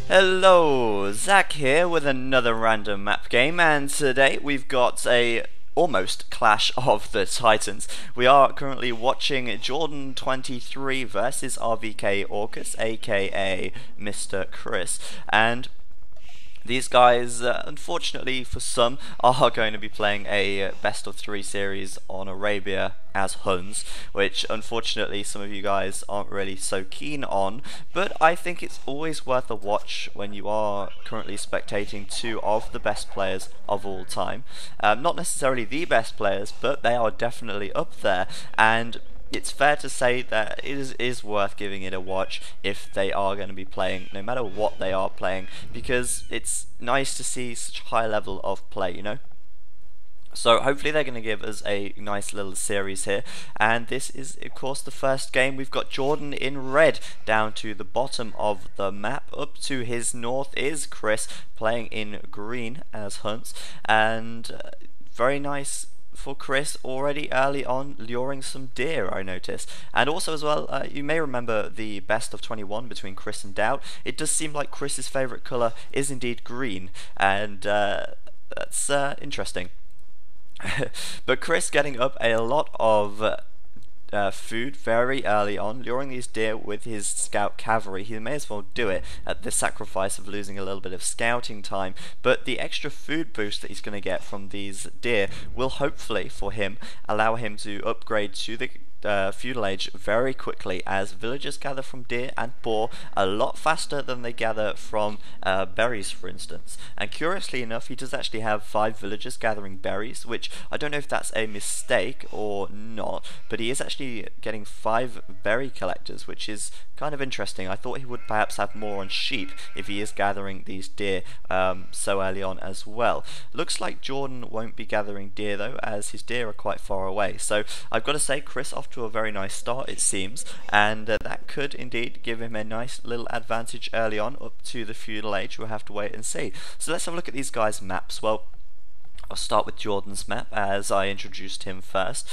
Hello, Zach here with another random map game, and today we've got a almost clash of the titans. We are currently watching Jordan 23 versus RVK Orcus, aka Mr. Chris, and these guys, unfortunately for some, are going to be playing a best of three series on Arabia as Huns, which unfortunately some of you guys aren't really so keen on, but I think it's always worth a watch when you are currently spectating two of the best players of all time. Not necessarily the best players, but they are definitely up there, and it's fair to say that it is worth giving it a watch if they are going to be playing, no matter what they are playing, because it's nice to see such a high level of play, you know? So hopefully they're going to give us a nice little series here, and this is of course the first game. We've got Jordan in red down to the bottom of the map. Up to his north is Chris playing in green as Hunts, and very nice for Chris already early on, luring some deer, I noticed. And also as well, you may remember the best of 21 between Chris and Doubt. It does seem like Chris's favourite colour is indeed green, and that's interesting. But Chris getting up a lot of food very early on, luring these deer with his scout cavalry. He may as well do it at the sacrifice of losing a little bit of scouting time, but the extra food boost that he's going to get from these deer will hopefully for him allow him to upgrade to the feudal age very quickly, as villagers gather from deer and boar a lot faster than they gather from berries, for instance. And curiously enough, he does actually have 5 villagers gathering berries, which I don't know if that's a mistake or not, but he is actually getting 5 berry collectors, which is kind of interesting. I thought he would perhaps have more on sheep if he is gathering these deer so early on as well. Looks like Jordan won't be gathering deer though, as his deer are quite far away. So I've got to say, Chris off to a very nice start it seems, and that could indeed give him a nice little advantage early on up to the feudal age. We'll have to wait and see. So let's have a look at these guys' maps. Well, I'll start with Jordan's map as I introduced him first.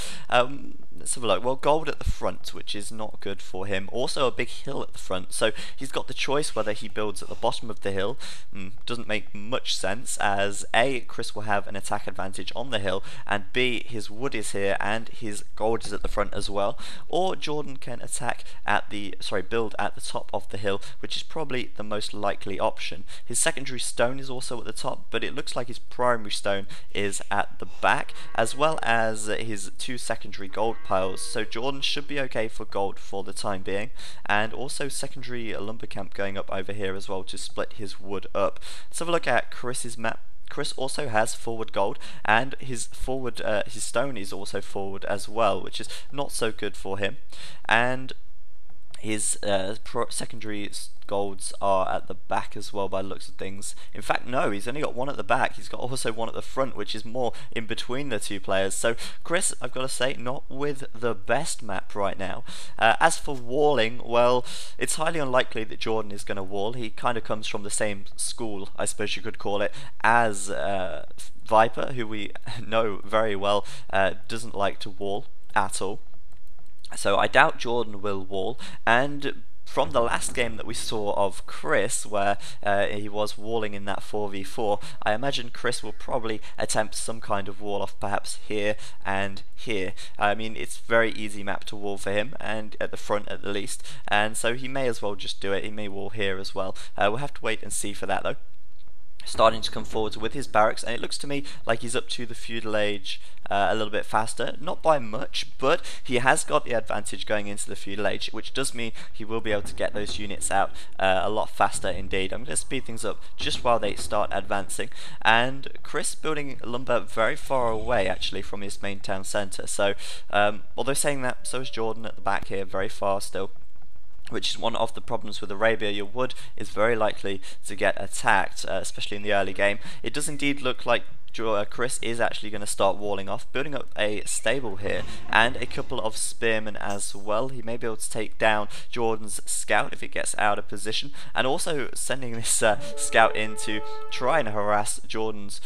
Let's have a look. Well, gold at the front, which is not good for him. Also a big hill at the front, so he's got the choice whether he builds at the bottom of the hill. Doesn't make much sense, as A, Chris will have an attack advantage on the hill, and B, his wood is here and his gold is at the front as well. Or Jordan can build at the top of the hill, which is probably the most likely option. His secondary stone is also at the top, but it looks like his primary stone is at the back, as well as his 2 secondary gold piles, so Jordan should be okay for gold for the time being, and also secondary lumber camp going up over here as well to split his wood up. Let's have a look at Chris's map. Chris also has forward gold, and his stone is also forward as well, which is not so good for him, and his secondary golds are at the back as well by the looks of things. In fact, no, he's only got 1 at the back. He's got also 1 at the front, which is more in between the 2 players. So Chris, I've got to say, not with the best map right now. As for walling, well, it's highly unlikely that Jordan is going to wall. He kind of comes from the same school, I suppose you could call it, as Viper, who we know very well doesn't like to wall at all. So I doubt Jordan will wall, and from the last game that we saw of Chris, where he was walling in that 4v4, I imagine Chris will probably attempt some kind of wall off, perhaps here and here. I mean, it's very easy map to wall for him, and at the front at the least, and so he may as well just do it. He may wall here as well. We'll have to wait and see for that though. Starting to come forwards with his barracks, and it looks to me like he's up to the feudal age a little bit faster, not by much, but he has got the advantage going into the feudal age, which does mean he will be able to get those units out a lot faster indeed. I'm going to speed things up just while they start advancing, and Chris building lumber very far away actually from his main town centre, so although saying that, so is Jordan at the back here, very far still, which is one of the problems with Arabia. Your wood is very likely to get attacked, especially in the early game. It does indeed look like Chris is actually going to start walling off, building up a stable here, and a couple of spearmen as well. He may be able to take down Jordan's scout if it gets out of position, and also sending this scout in to try and harass Jordan's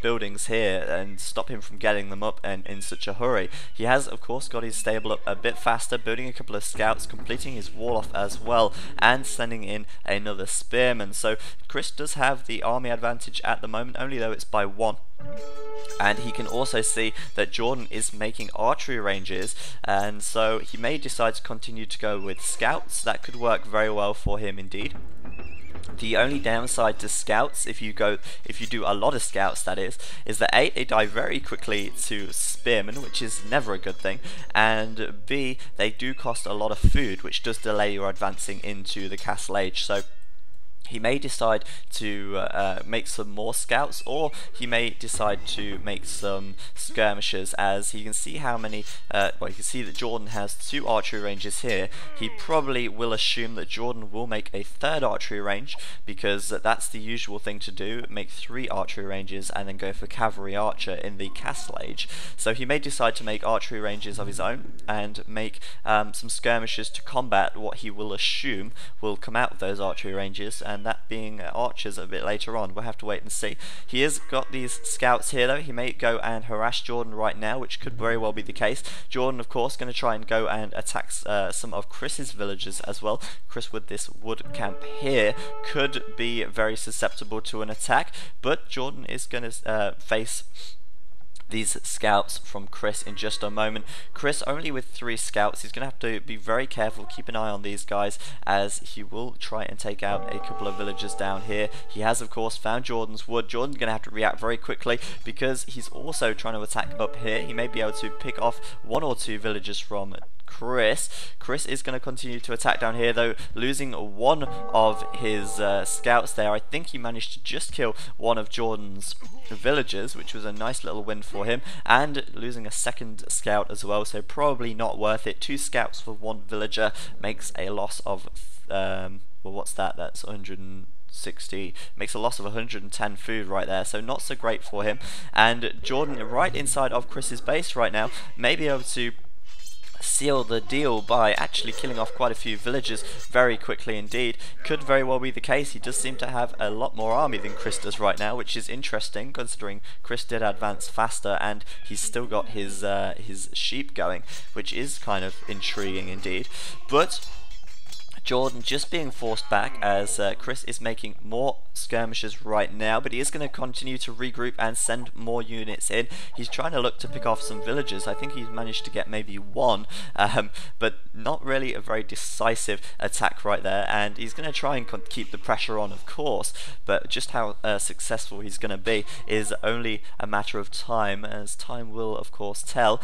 buildings here and stop him from getting them up and in such a hurry. He has, of course, got his stable up a bit faster, building a couple of scouts, completing his wall off as well, and sending in another spearman. So Chris does have the army advantage at the moment, only though it's by 1. And he can also see that Jordan is making archery ranges, and so he may decide to continue to go with scouts. That could work very well for him indeed. The only downside to scouts, if you do a lot of scouts, that is that A, they die very quickly to spearmen, which is never a good thing, and B, they do cost a lot of food, which does delay your advancing into the castle age. So he may decide to make some more scouts, or he may decide to make some skirmishers, as he can see how many, well, you can see that Jordan has 2 archery ranges here. He probably will assume that Jordan will make a 3rd archery range, because that's the usual thing to do, make 3 archery ranges and then go for cavalry archer in the castle age. So he may decide to make archery ranges of his own and make some skirmishers to combat what he will assume will come out of those archery ranges, and that being archers a bit later on. We'll have to wait and see. He has got these scouts here though. He may go and harass Jordan right now, which could very well be the case. Jordan, of course, going to try and go and attack some of Chris's villagers as well. Chris, with this wood camp here, could be very susceptible to an attack, but Jordan is going to face these scouts from Chris in just a moment. Chris only with 3 scouts. He's going to have to be very careful, keep an eye on these guys, as he will try and take out a couple of villagers down here. He has, of course, found Jordan's wood. Jordan's going to have to react very quickly, because he's also trying to attack up here. He may be able to pick off 1 or 2 villagers from Chris. Chris is going to continue to attack down here though, losing 1 of his scouts there. I think he managed to just kill 1 of Jordan's villagers, which was a nice little win for him, and losing a 2nd scout as well, so probably not worth it. 2 scouts for 1 villager makes a loss of well, what's that? That's 160, makes a loss of 110 food right there, so not so great for him. And Jordan, right inside of Chris's base right now, may be able to seal the deal by actually killing off quite a few villagers very quickly indeed. Could very well be the case. He does seem to have a lot more army than Chris does right now, which is interesting considering Chris did advance faster and he's still got his sheep going, which is kind of intriguing indeed. But Jordan just being forced back, as Chris is making more skirmishes right now, but he is going to continue to regroup and send more units in. He's trying to look to pick off some villagers. I think he's managed to get maybe 1, but not really a very decisive attack right there, and he's going to try and keep the pressure on, of course, but just how successful he's going to be is only a matter of time, as time will, of course, tell.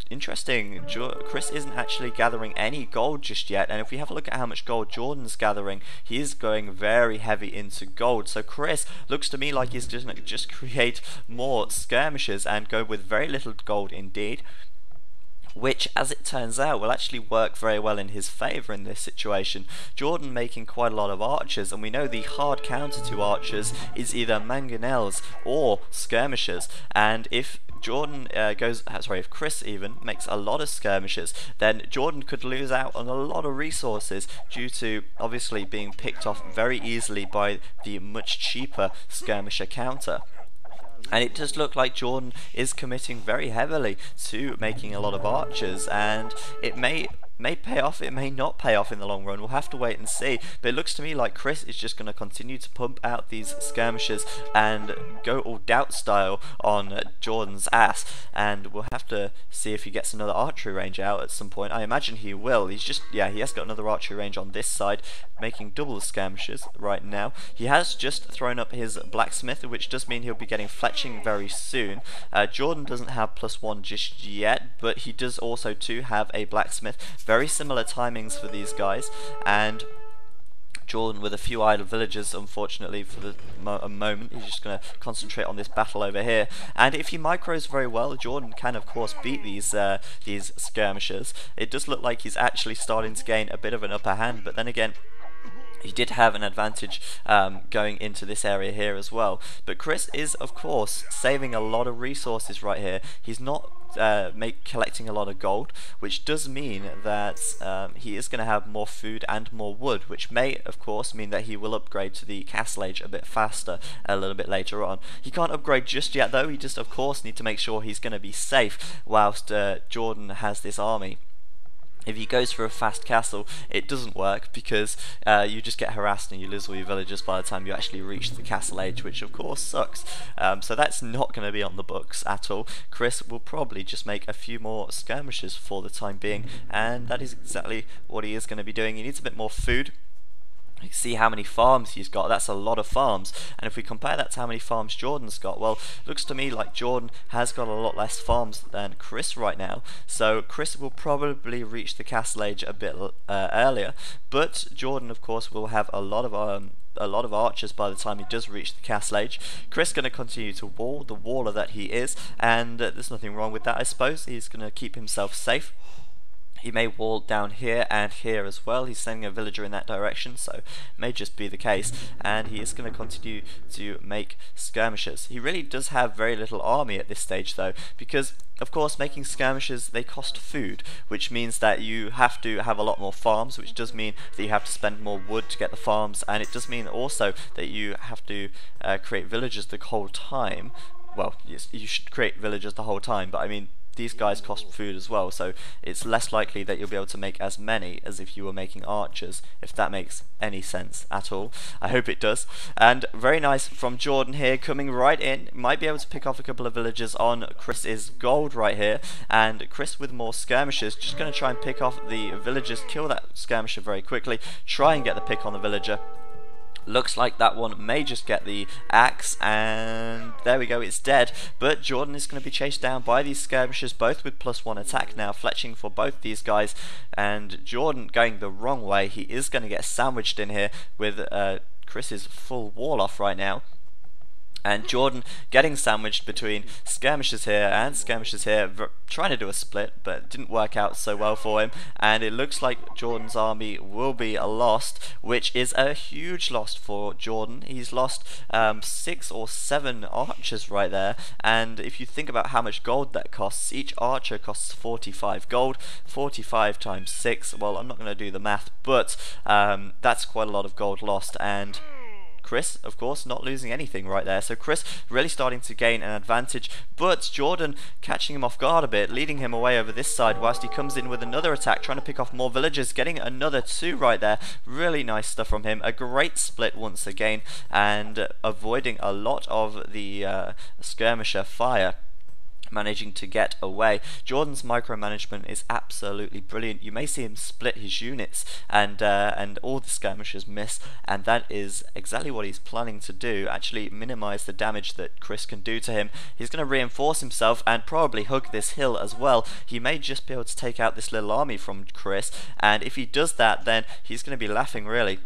Interesting, Chris isn't actually gathering any gold just yet, and if we have a look at how much gold Jordan's gathering, he is going very heavy into gold. So Chris looks to me like he's just going to just create more skirmishes and go with very little gold indeed, which, as it turns out, will actually work very well in his favour in this situation. Jordan making quite a lot of archers, and we know the hard counter to archers is either mangonels or skirmishers, and if if Chris even makes a lot of skirmishes, then Jordan could lose out on a lot of resources due to obviously being picked off very easily by the much cheaper skirmisher counter. And it does look like Jordan is committing very heavily to making a lot of archers, and it may pay off, it may not pay off in the long run. We'll have to wait and see, but it looks to me like Chris is just going to continue to pump out these skirmishes and go all doubt style on Jordan's ass, and we'll have to see if he gets another archery range out at some point. I imagine he will. He has got another archery range on this side, making double the skirmishes right now. He has just thrown up his blacksmith, which does mean he'll be getting fletching very soon. Jordan doesn't have +1 just yet, but he does also too have a blacksmith. Very similar timings for these guys, and Jordan with a few idle villagers, unfortunately for the moment. He's just going to concentrate on this battle over here, and if he micros very well, Jordan can of course beat these skirmishers. It does look like he's actually starting to gain a bit of an upper hand, but then again, he did have an advantage going into this area here as well. But Chris is, of course, saving a lot of resources right here. He's not collecting a lot of gold, which does mean that he is going to have more food and more wood, which may, of course, mean that he will upgrade to the castle age a bit faster a little bit later on. He can't upgrade just yet, though. He just, of course, need to make sure he's going to be safe whilst Jordan has this army. If he goes for a fast castle, it doesn't work because you just get harassed and you lose all your villagers by the time you actually reach the castle age, which of course sucks. So that's not going to be on the books at all. Chris will probably just make a few more skirmishes for the time being, and that is exactly what he is going to be doing. He needs a bit more food. You can see how many farms he's got. That's a lot of farms. And if we compare that to how many farms Jordan's got, well, it looks to me like Jordan has got a lot less farms than Chris right now. So Chris will probably reach the castle age a bit earlier, but Jordan, of course, will have a lot of archers by the time he does reach the castle age. Chris going to continue to wall, the waller that he is, and there's nothing wrong with that, I suppose. He's going to keep himself safe. He may wall down here and here as well. He's sending a villager in that direction, so may just be the case. And he is going to continue to make skirmishes. He really does have very little army at this stage, though, because of course making skirmishes, they cost food, which means that you have to have a lot more farms, which does mean that you have to spend more wood to get the farms, and it does mean also that you have to create villages the whole time. Well, yes, you should create villages the whole time, but I mean, these guys cost food as well, so it's less likely that you'll be able to make as many as if you were making archers, if that makes any sense at all. I hope it does. And very nice from Jordan here, coming right in. Might be able to pick off a couple of villagers on Chris's gold right here, and Chris with more skirmishers, just going to try and pick off the villagers, kill that skirmisher very quickly, try and get the pick on the villager. Looks like that one may just get the axe, and there we go, it's dead. But Jordan is going to be chased down by these skirmishers, both with +1 attack now, fletching for both these guys. And Jordan going the wrong way. He is going to get sandwiched in here with Chris's full wall off right now. And Jordan getting sandwiched between skirmishers here and skirmishers here, trying to do a split, but it didn't work out so well for him. And it looks like Jordan's army will be lost, which is a huge loss for Jordan. He's lost 6 or 7 archers right there. And if you think about how much gold that costs, each archer costs 45 gold. 45 times 6, well, I'm not going to do the math, but that's quite a lot of gold lost. And Chris, of course, not losing anything right there. So Chris really starting to gain an advantage, but Jordan catching him off guard a bit, leading him away over this side whilst he comes in with another attack, trying to pick off more villagers, getting another 2 right there. Really nice stuff from him. A great split once again, and avoiding a lot of the skirmisher fire, managing to get away. Jordan's micromanagement is absolutely brilliant. You may see him split his units, and all the skirmishers miss, and that is exactly what he's planning to do. Actually minimize the damage that Chris can do to him. He's going to reinforce himself and probably hug this hill as well. He may just be able to take out this little army from Chris, and if he does that, then he's going to be laughing really.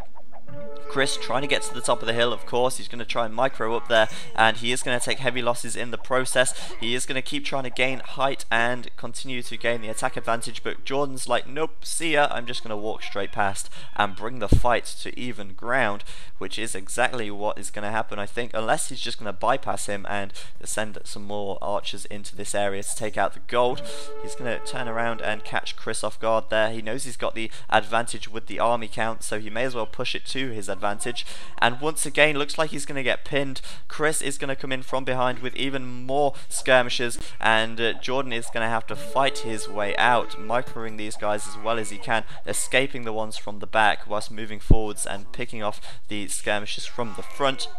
Chris trying to get to the top of the hill, of course. He's going to try and micro up there, and he is going to take heavy losses in the process. He is going to keep trying to gain height and continue to gain the attack advantage, but Jordan's like, nope, see ya, I'm just going to walk straight past and bring the fight to even ground, which is exactly what is going to happen, I think, unless he's just going to bypass him and send some more archers into this area to take out the gold. He's going to turn around and catch Chris off guard there. He knows he's got the advantage with the army count, so he may as well push it to his advantage. And once again, looks like he's going to get pinned. Chris is going to come in from behind with even more skirmishes, and Jordan is going to have to fight his way out, microing these guys as well as he can, escaping the ones from the back whilst moving forwards and picking off the skirmishes from the front.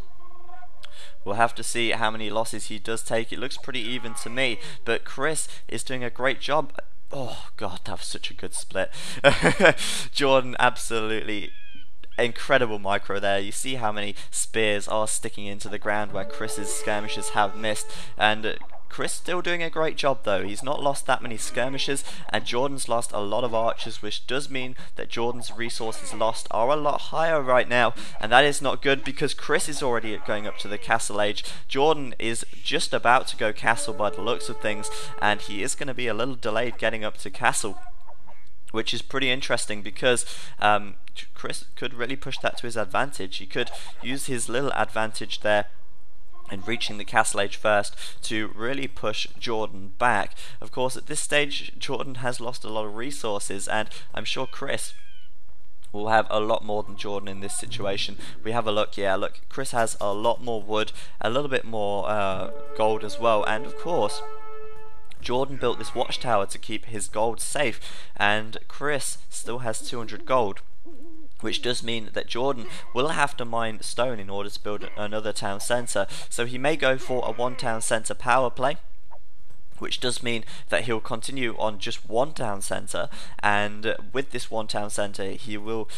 We'll have to see how many losses he does take. It looks pretty even to me, but Chris is doing a great job. Oh god, that was such a good split. Jordan absolutely incredible micro there. You see how many spears are sticking into the ground where Chris's skirmishers have missed, and Chris still doing a great job though. He's not lost that many skirmishers, and Jordan's lost a lot of archers, which does mean that Jordan's resources lost are a lot higher right now, and that is not good because Chris is already going up to the castle age. Jordan is just about to go castle by the looks of things, and he is going to be a little delayed getting up to castle, which is pretty interesting because Chris could really push that to his advantage. He could use his little advantage there and reaching the castle age first to really push Jordan back. Of course, at this stage, Jordan has lost a lot of resources, and I'm sure Chris will have a lot more than Jordan in this situation. We have a look, yeah, look, Chris has a lot more wood, a little bit more gold as well, and of course, Jordan built this watchtower to keep his gold safe, and Chris still has 200 gold. Which does mean that Jordan will have to mine stone in order to build another town centre. So he may go for a one town centre power play, which does mean that he'll continue on just one town centre, and with this one town centre he will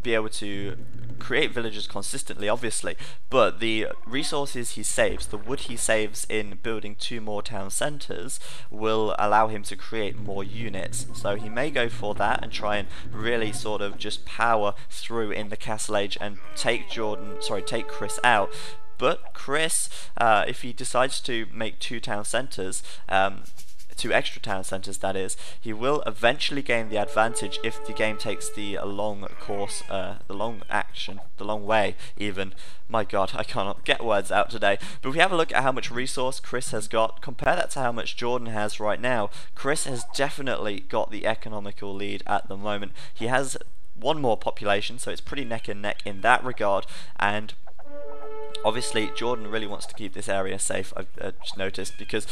be able to create villages consistently, obviously, but the resources he saves, the wood he saves in building 2 more town centres, will allow him to create more units. So he may go for that and try and really sort of just power through in the castle age and take Chris out. But Chris, if he decides to make 2 town centres, 2 extra town centres that is, he will eventually gain the advantage if the game takes the long course, the long way even. My god, I cannot get words out today. But if we have a look at how much resource Chris has got, compare that to how much Jordan has right now, Chris has definitely got the economical lead at the moment. He has 1 more population, so it's pretty neck and neck in that regard, and obviously, Jordan really wants to keep this area safe, I've just noticed, because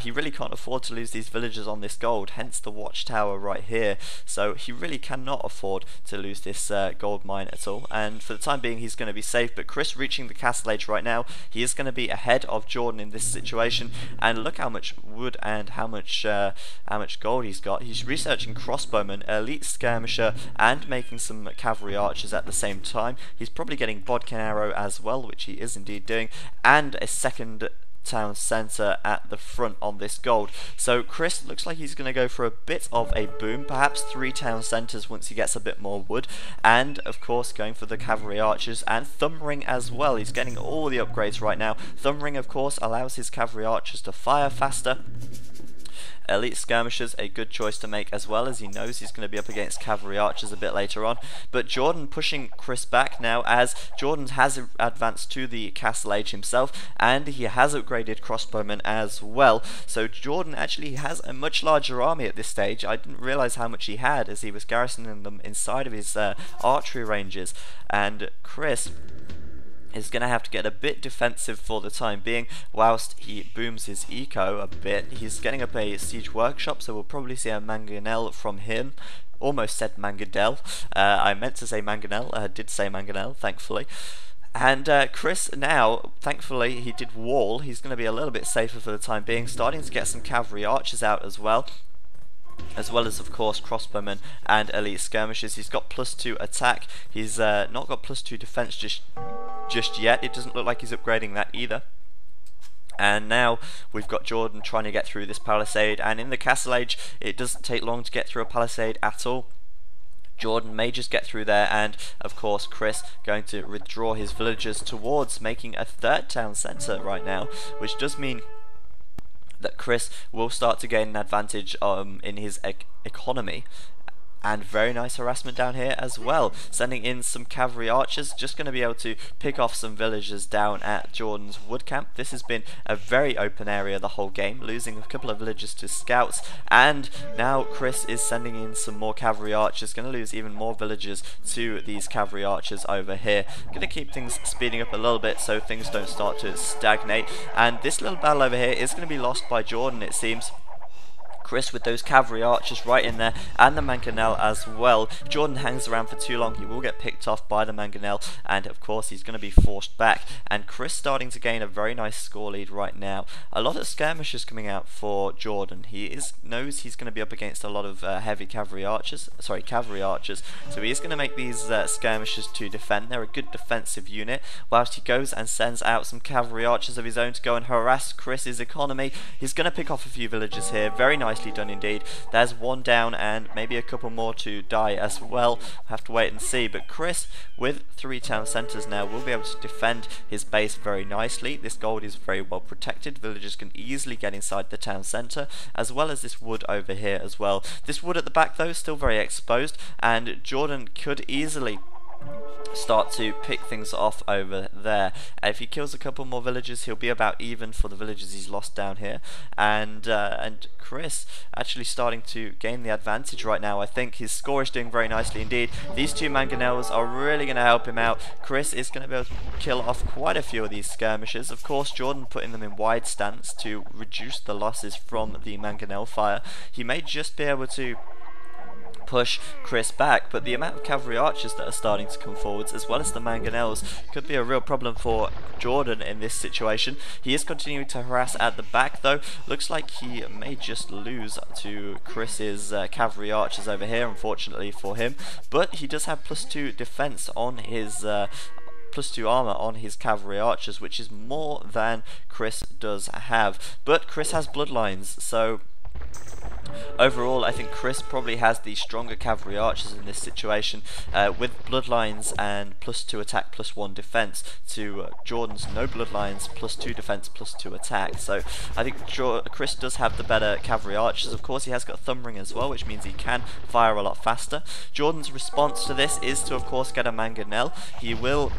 he really can't afford to lose these villagers on this gold, hence the watchtower right here. So he really cannot afford to lose this gold mine at all, and for the time being he's going to be safe. But Chris reaching the castle age right now, he is going to be ahead of Jordan in this situation, and look how much wood and how much gold he's got. He's researching crossbowmen, elite skirmisher, and making some cavalry archers at the same time. He's probably getting bodkin arrow as well, which he is indeed doing, and a second town centre at the front on this gold. So Chris looks like he's going to go for a bit of a boom, perhaps 3 town centres once he gets a bit more wood, and of course going for the cavalry archers and thumb ring as well. He's getting all the upgrades right now. Thumb ring of course allows his cavalry archers to fire faster. Elite skirmishers, a good choice to make as well, as he knows he's going to be up against cavalry archers a bit later on. But Jordan pushing Chris back now, as Jordan has advanced to the castle age himself, and he has upgraded crossbowmen as well. So Jordan actually has a much larger army at this stage. I didn't realise how much he had, as he was garrisoning them inside of his archery ranges. And Chris is going to have to get a bit defensive for the time being, whilst he booms his eco a bit. He's getting up a siege workshop, so we'll probably see a mangonel from him. Almost said mangonel. I meant to say mangonel. I did say mangonel, thankfully. And Chris now, thankfully, he did wall. He's going to be a little bit safer for the time being, starting to get some cavalry archers out as well as of course crossbowmen and elite skirmishers. He's got +2 attack. He's not got +2 defense just yet. It doesn't look like he's upgrading that either. And now we've got Jordan trying to get through this palisade, and in the castle age it doesn't take long to get through a palisade at all. Jordan may just get through there, and of course Chris going to withdraw his villagers towards making a 3rd town centre right now, which does mean that Chris will start to gain an advantage in his economy. And very nice harassment down here as well, sending in some cavalry archers, just going to be able to pick off some villagers down at Jordan's wood camp. This has been a very open area the whole game, losing a couple of villagers to scouts, and now Chris is sending in some more cavalry archers, going to lose even more villagers to these cavalry archers over here. Going to keep things speeding up a little bit so things don't start to stagnate, and this little battle over here is going to be lost by Jordan, it seems. Chris with those cavalry archers right in there, and the mangonel as well. Jordan hangs around for too long, he will get picked off by the mangonel, and of course he's going to be forced back. And Chris starting to gain a very nice score lead right now. A lot of skirmishers coming out for Jordan. He knows he's going to be up against a lot of heavy cavalry archers, so he is going to make these skirmishers to defend. They're a good defensive unit, whilst he goes and sends out some cavalry archers of his own to go and harass Chris's economy. He's going to pick off a few villagers here. Very nice nicely done indeed. There's one down and maybe a couple more to die as well. Have to wait and see. But Chris, with 3 town centres now, will be able to defend his base very nicely. This gold is very well protected. Villagers can easily get inside the town centre, as well as this wood over here as well. This wood at the back though is still very exposed, and Jordan could easily start to pick things off over there. If he kills a couple more villagers, he'll be about even for the villagers he's lost down here. And Chris actually starting to gain the advantage right now. I think his score is doing very nicely indeed. These 2 mangonels are really going to help him out. Chris is going to be able to kill off quite a few of these skirmishers. Of course, Jordan putting them in wide stance to reduce the losses from the mangonel fire. He may just be able to push Chris back, but the amount of cavalry archers that are starting to come forwards, as well as the mangonels, could be a real problem for Jordan in this situation. He is continuing to harass at the back though. Looks like he may just lose to Chris's cavalry archers over here, unfortunately for him, but he does have +2 defense on his +2 armor on his cavalry archers, which is more than Chris does have. But Chris has bloodlines, so overall, I think Chris probably has the stronger cavalry archers in this situation, with bloodlines and +2 attack, +1 defense to Jordan's no bloodlines, +2 defense, +2 attack. So I think Chris does have the better cavalry archers. Of course, he has got thumb ring as well, which means he can fire a lot faster. Jordan's response to this is to, of course, get a mangonel. He will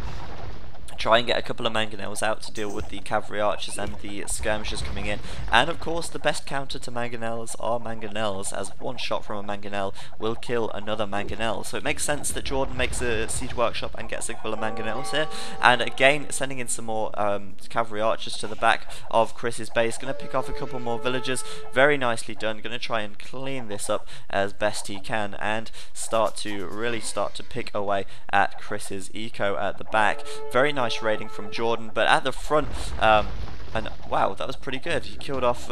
try and get a couple of mangonels out to deal with the cavalry archers and the skirmishers coming in. And of course, the best counter to mangonels are mangonels, as one shot from a mangonel will kill another mangonel. So it makes sense that Jordan makes a siege workshop and gets a couple of mangonels here. And again, sending in some more cavalry archers to the back of Chris's base. Going to pick off a couple more villagers. Very nicely done. Going to try and clean this up as best he can and really start to pick away at Chris's eco at the back. Very nice raiding from Jordan, but at the front, and wow, that was pretty good. He killed off 2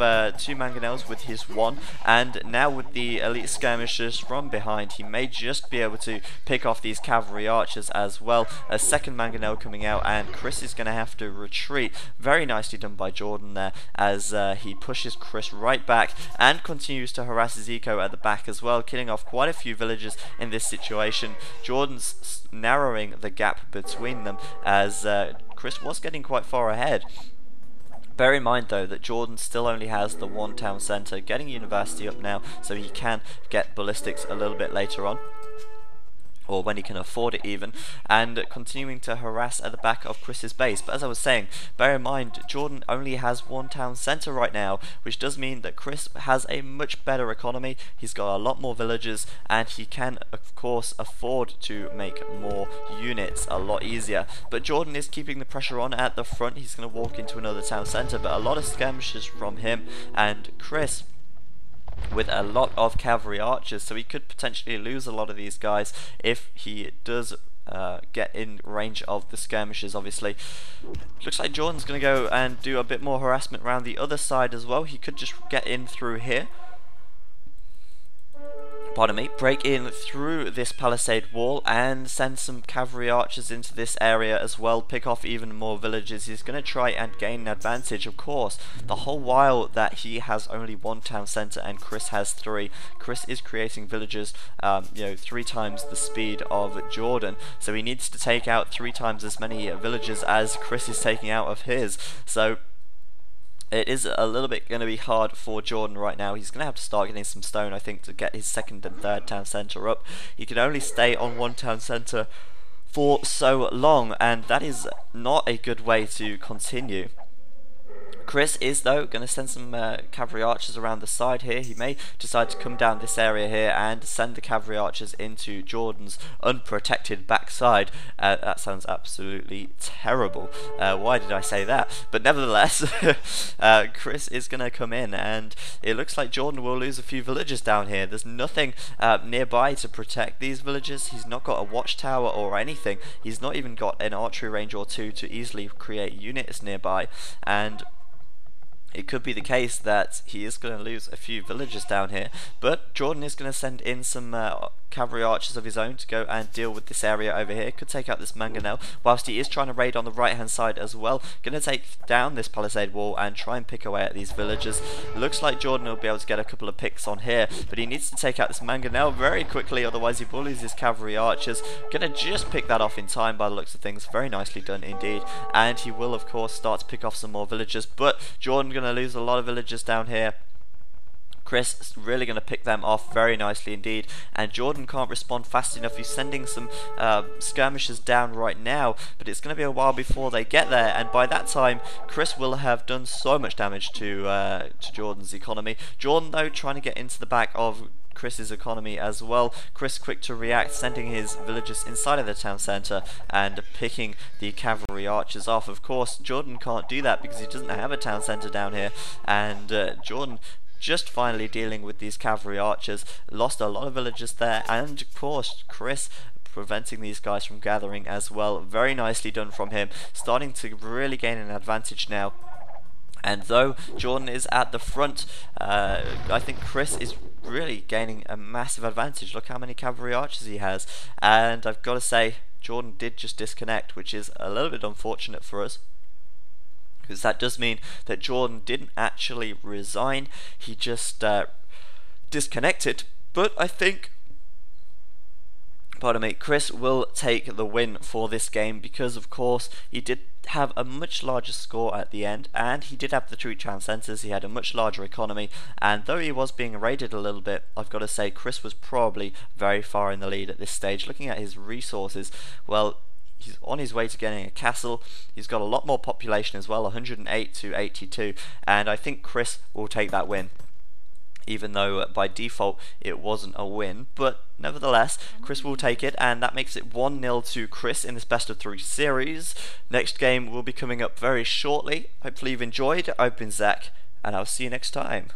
mangonels with his 1, and now with the elite skirmishers from behind, he may just be able to pick off these cavalry archers as well. A second mangonel coming out, and Chris is going to have to retreat. Very nicely done by Jordan there, as he pushes Chris right back and continues to harass his eco at the back as well, killing off quite a few villagers in this situation. Jordan's narrowing the gap between them, as Chris was getting quite far ahead. Bear in mind though that Jordan still only has the 1 town centre, getting university up now, so he can get ballistics a little bit later on, or when he can afford it even, and continuing to harass at the back of Chris's base. But as I was saying, bear in mind, Jordan only has 1 town centre right now, which does mean that Chris has a much better economy. He's got a lot more villagers, and he can of course afford to make more units a lot easier. But Jordan is keeping the pressure on at the front. He's going to walk into another town centre, but a lot of skirmishes from him, and Chris with a lot of cavalry archers, so he could potentially lose a lot of these guys if he does get in range of the skirmishers. Obviously, looks like Jordan's going to go and do a bit more harassment around the other side as well. He could just get in through here, pardon me, break in through this palisade wall and send some cavalry archers into this area as well, pick off even more villages. He's going to try and gain an advantage, of course, the whole while that he has only 1 town centre and Chris has 3. Chris is creating villages, 3 times the speed of Jordan, so he needs to take out 3 times as many villagers as Chris is taking out of his. So it is a little bit going to be hard for Jordan right now. He's going to have to start getting some stone, I think, to get his 2nd and 3rd town centre up. He can only stay on 1 town centre for so long, and that is not a good way to continue. Chris is, though, going to send some cavalry archers around the side here. He may decide to come down this area here and send the cavalry archers into Jordan's unprotected backside. That sounds absolutely terrible. Why did I say that? But nevertheless, Chris is going to come in, and it looks like Jordan will lose a few villagers down here. There's nothing nearby to protect these villagers. He's not got a watchtower or anything. He's not even got an archery range or 2 to easily create units nearby, and it could be the case that he is going to lose a few villagers down here, but Jordan is going to send in some cavalry archers of his own to go and deal with this area over here. Could take out this mangonel, whilst he is trying to raid on the right hand side as well. Going to take down this palisade wall and try and pick away at these villagers. Looks like Jordan will be able to get a couple of picks on here, but he needs to take out this mangonel very quickly, otherwise he bullies his cavalry archers. Going to just pick that off in time by the looks of things. Very nicely done indeed. And he will of course start to pick off some more villagers, but Jordan going to lose a lot of villagers down here. Chris is really going to pick them off very nicely indeed, and Jordan can't respond fast enough. He's sending some skirmishers down right now, but it's going to be a while before they get there, and by that time Chris will have done so much damage to Jordan's economy. Jordan though trying to get into the back of Chris's economy as well. Chris quick to react, sending his villagers inside of the town centre and picking the cavalry archers off. Of course Jordan can't do that because he doesn't have a town centre down here, and Jordan just finally dealing with these cavalry archers. Lost a lot of villagers there, and of course Chris preventing these guys from gathering as well. Very nicely done from him, starting to really gain an advantage now. And though Jordan is at the front, I think Chris is really gaining a massive advantage. Look how many cavalry archers he has, and I've got to say Jordan did just disconnect, which is a little bit unfortunate for us, because that does mean that Jordan didn't actually resign, he just disconnected. But I think, pardon me, Chris will take the win for this game, because of course he did have a much larger score at the end, and he did have the 2 town centres. He had a much larger economy, and though he was being raided a little bit, I've got to say Chris was probably very far in the lead at this stage. Looking at his resources, well, he's on his way to getting a castle. He's got a lot more population as well, 108 to 82, and I think Chris will take that win, even though by default it wasn't a win. But nevertheless, Chris will take it, and that makes it 1-0 to Chris in this best of 3 series. Next game will be coming up very shortly. Hopefully you've enjoyed. I've been Zach, and I'll see you next time.